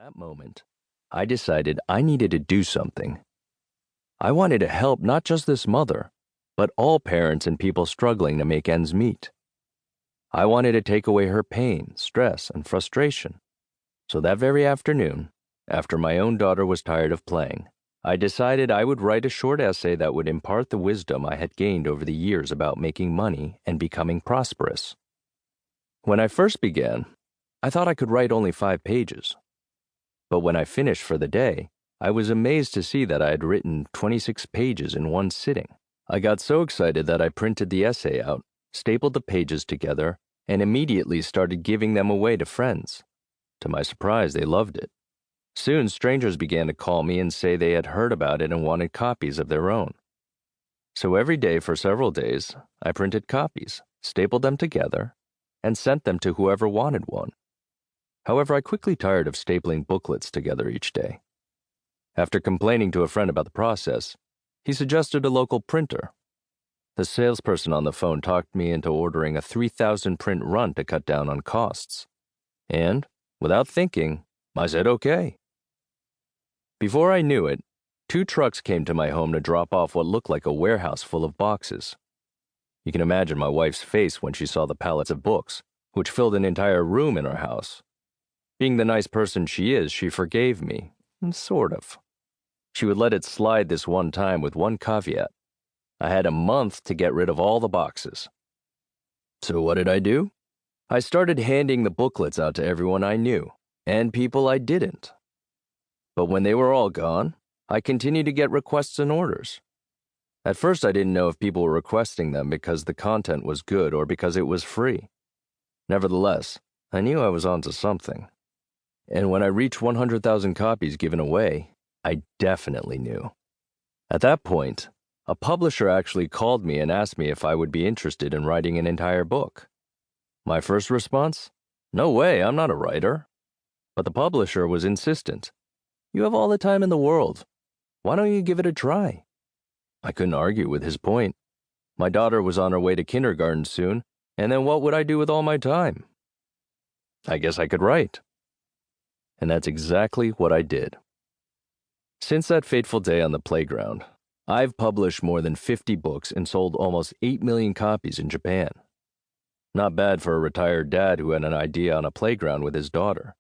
that moment, I decided I needed to do something. I wanted to help not just this mother, but all parents and people struggling to make ends meet. I wanted to take away her pain, stress, and frustration. So that very afternoon, after my own daughter was tired of playing, I decided I would write a short essay that would impart the wisdom I had gained over the years about making money and becoming prosperous. When I first began, I thought I could write only 5 pages. But when I finished for the day, I was amazed to see that I had written 26 pages in one sitting. I got so excited that I printed the essay out, stapled the pages together, and immediately started giving them away to friends. To my surprise, they loved it. Soon, strangers began to call me and say they had heard about it and wanted copies of their own. So every day for several days, I printed copies, stapled them together, and sent them to whoever wanted one. However, I quickly tired of stapling booklets together each day. After complaining to a friend about the process, he suggested a local printer. The salesperson on the phone talked me into ordering a 3,000 print run to cut down on costs. And, without thinking, I said okay. Before I knew it, 2 trucks came to my home to drop off what looked like a warehouse full of boxes. You can imagine my wife's face when she saw the pallets of books, which filled an entire room in our house. Being the nice person she is, she forgave me, sort of. She would let it slide this one time with one caveat. I had a month to get rid of all the boxes. So what did I do? I started handing the booklets out to everyone I knew, and people I didn't. But when they were all gone, I continued to get requests and orders. At first, I didn't know if people were requesting them because the content was good or because it was free. Nevertheless, I knew I was onto something. And when I reached 100,000 copies given away, I definitely knew. At that point, a publisher actually called me and asked me if I would be interested in writing an entire book. My first response? No way, I'm not a writer. But the publisher was insistent. You have all the time in the world. Why don't you give it a try? I couldn't argue with his point. My daughter was on her way to kindergarten soon, and then what would I do with all my time? I guess I could write. And that's exactly what I did. Since that fateful day on the playground, I've published more than 50 books and sold almost 8 million copies in Japan. Not bad for a retired dad who had an idea on a playground with his daughter.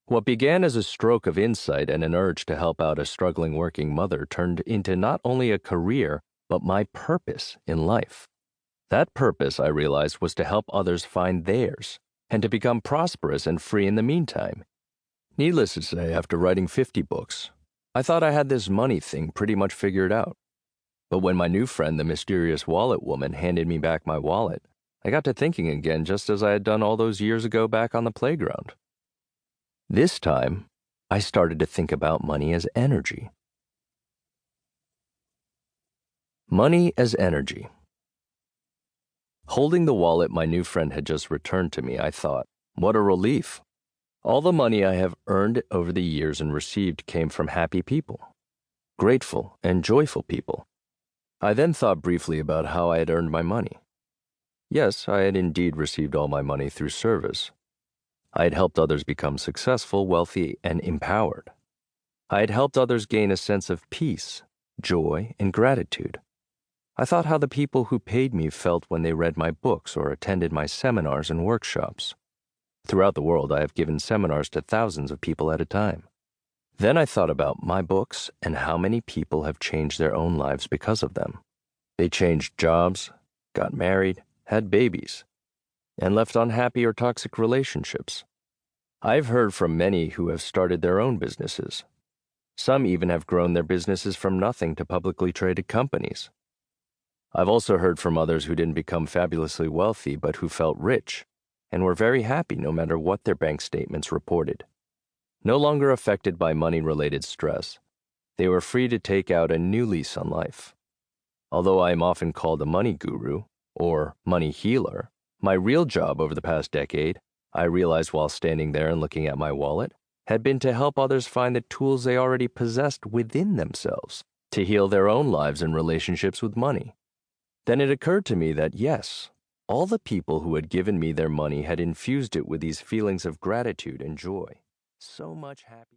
What began as a stroke of insight and an urge to help out a struggling working mother turned into not only a career, but my purpose in life. That purpose, I realized, was to help others find theirs and to become prosperous and free in the meantime. Needless to say, after writing 50 books, I thought I had this money thing pretty much figured out. But when my new friend, the mysterious wallet woman, handed me back my wallet, I got to thinking again just as I had done all those years ago back on the playground. This time, I started to think about money as energy. Money as energy. Holding the wallet my new friend had just returned to me, I thought, what a relief. All the money I have earned over the years and received came from happy people, grateful and joyful people. I then thought briefly about how I had earned my money. Yes, I had indeed received all my money through service. I had helped others become successful, wealthy, and empowered. I had helped others gain a sense of peace, joy, and gratitude. I thought how the people who paid me felt when they read my books or attended my seminars and workshops. Throughout the world, I have given seminars to thousands of people at a time. Then I thought about my books and how many people have changed their own lives because of them. They changed jobs, got married, had babies, and left unhappy or toxic relationships. I've heard from many who have started their own businesses. Some even have grown their businesses from nothing to publicly traded companies. I've also heard from others who didn't become fabulously wealthy but who felt rich and were very happy no matter what their bank statements reported. No longer affected by money-related stress, they were free to take out a new lease on life. Although I am often called a money guru or money healer, my real job over the past decade, I realized while standing there and looking at my wallet, had been to help others find the tools they already possessed within themselves to heal their own lives and relationships with money. Then it occurred to me that yes, all the people who had given me their money had infused it with these feelings of gratitude and joy. So much happiness.